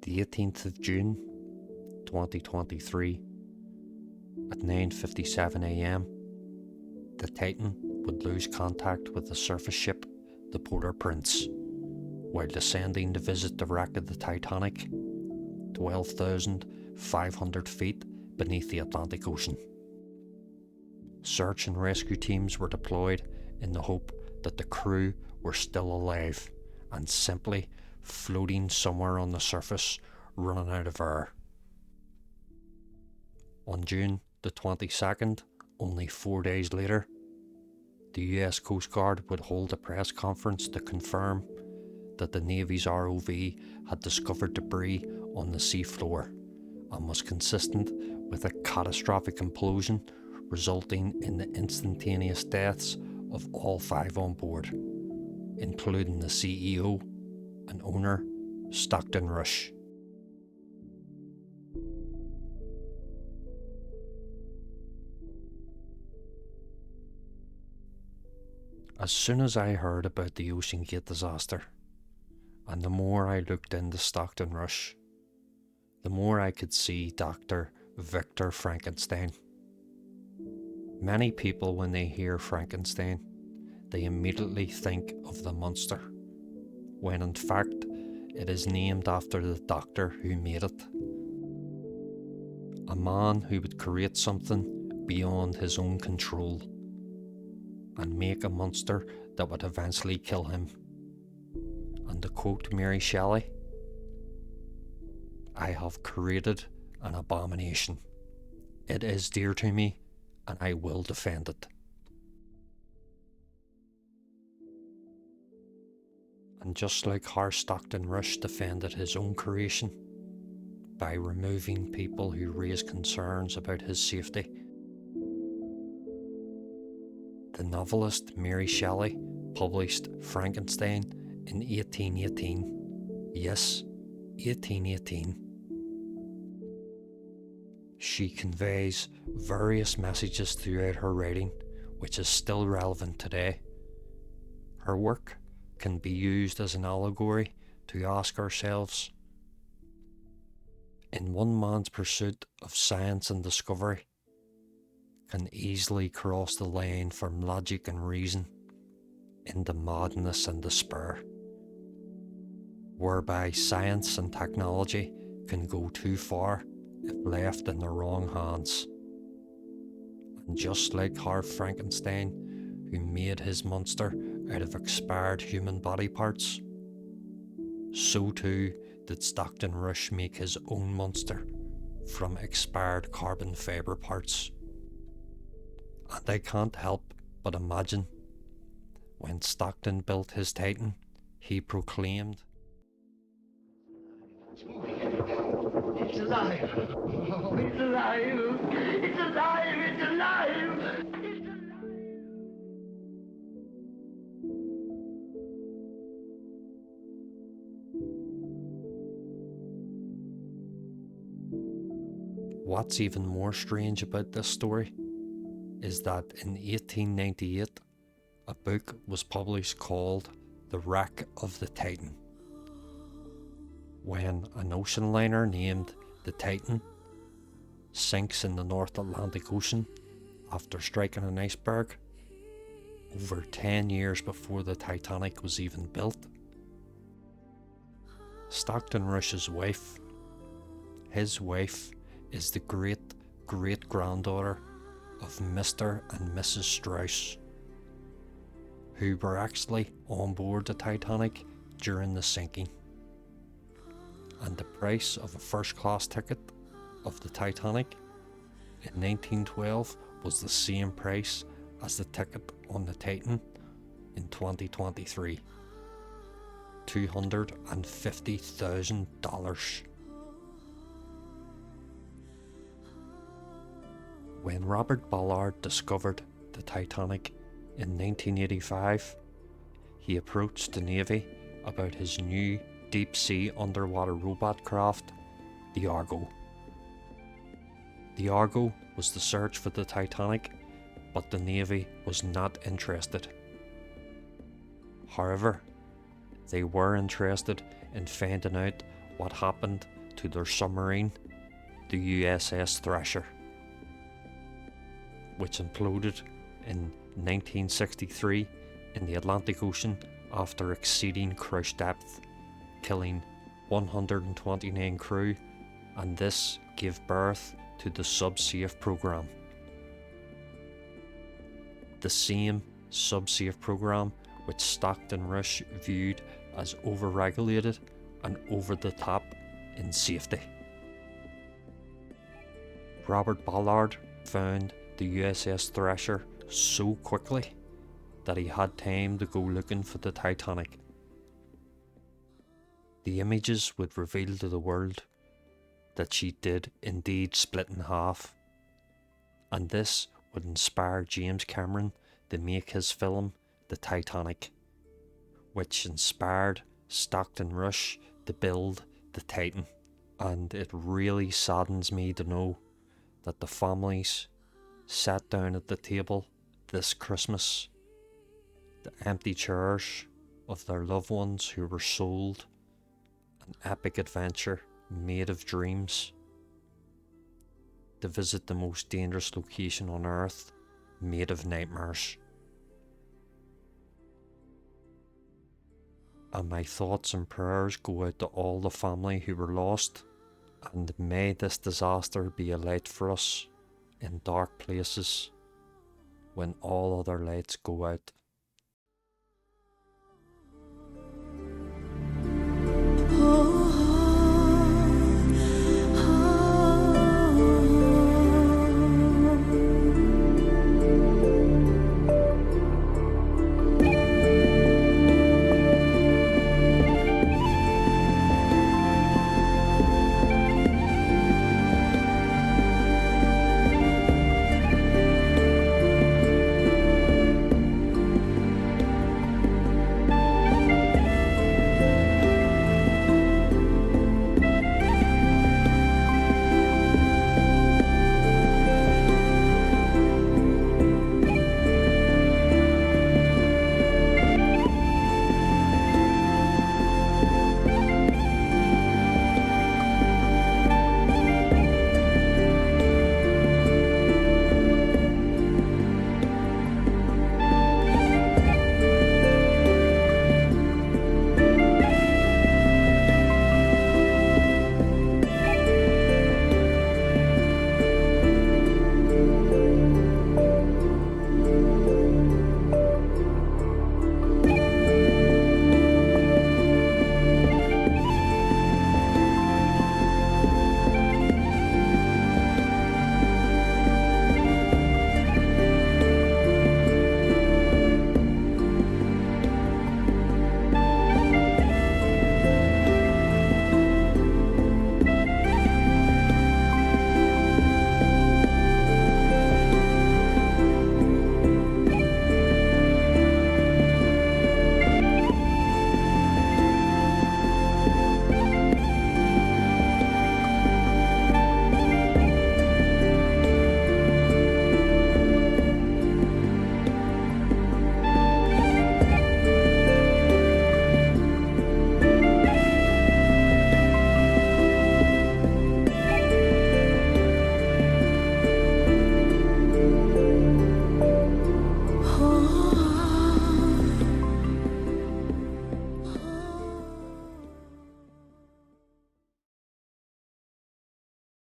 the 18th of June 2023 at 9:57 a.m. the Titan would lose contact with the surface ship, the Port-au-Prince, while descending to visit the wreck of the Titanic, 12,500 feet beneath the Atlantic Ocean. Search and rescue teams were deployed in the hope that the crew were still alive and simply floating somewhere on the surface, running out of air. On June the 22nd, only 4 days later, the US Coast Guard would hold a press conference to confirm that the Navy's ROV had discovered debris on the seafloor and was consistent with a catastrophic implosion, resulting in the instantaneous deaths of all 5 on board, including the CEO and owner, Stockton Rush. As soon as I heard about the OceanGate disaster, and the more I looked into Stockton Rush, the more I could see Dr. Victor Frankenstein. Many people, when they hear Frankenstein, they immediately think of the monster, when in fact it is named after the doctor who made it. A man who would create something beyond his own control and make a monster that would eventually kill him. And to quote Mary Shelley, "I have created an abomination. It is dear to me, and I will defend it." And just like how Stockton Rush defended his own creation by removing people who raised concerns about his safety, the novelist Mary Shelley published Frankenstein in 1818. Yes, 1818. She conveys various messages throughout her writing, which is still relevant today. Her work can be used as an allegory to ask ourselves, in one man's pursuit of science and discovery, can easily cross the line from logic and reason into madness and despair, whereby science and technology can go too far if left in the wrong hands. And just like how Frankenstein, who made his monster out of expired human body parts, so too did Stockton Rush make his own monster from expired carbon fibre parts. And I can't help but imagine, when Stockton built his Titan, he proclaimed, "It's alive! Oh, it's alive! It's alive! It's alive! It's alive!" What's even more strange about this story is that in 1898, a book was published called The Wreck of the Titan. When an ocean liner named the Titan sinks in the North Atlantic Ocean after striking an iceberg, over 10 years before the Titanic was even built, Stockton Rush's wife, his wife, is the great-great-granddaughter of Mr. and Mrs. Strauss, who were actually on board the Titanic during the sinking. And the price of a first-class ticket of the Titanic in 1912 was the same price as the ticket on the Titan in 2023, $250,000. When Robert Ballard discovered the Titanic in 1985, he approached the Navy about his new deep-sea underwater robot craft, the Argo. The Argo was to search for the Titanic, but the Navy was not interested. However, they were interested in finding out what happened to their submarine, the USS Thrasher, which imploded in 1963 in the Atlantic Ocean after exceeding cruise depth, killing 129 crew, and this gave birth to the SubSafe program. The same SubSafe program which Stockton Rush viewed as overregulated and over the top in safety. Robert Ballard found the USS Thrasher so quickly that he had time to go looking for the Titanic. The images would reveal to the world that she did indeed split in half, and this would inspire James Cameron to make his film The Titanic, which inspired Stockton Rush to build the Titan. And it really saddens me to know that the families sat down at the table this Christmas, the empty chairs of their loved ones who were sold an epic adventure made of dreams, to visit the most dangerous location on earth made of nightmares. And my thoughts and prayers go out to all the family who were lost, and may this disaster be a light for us in dark places when all other lights go out.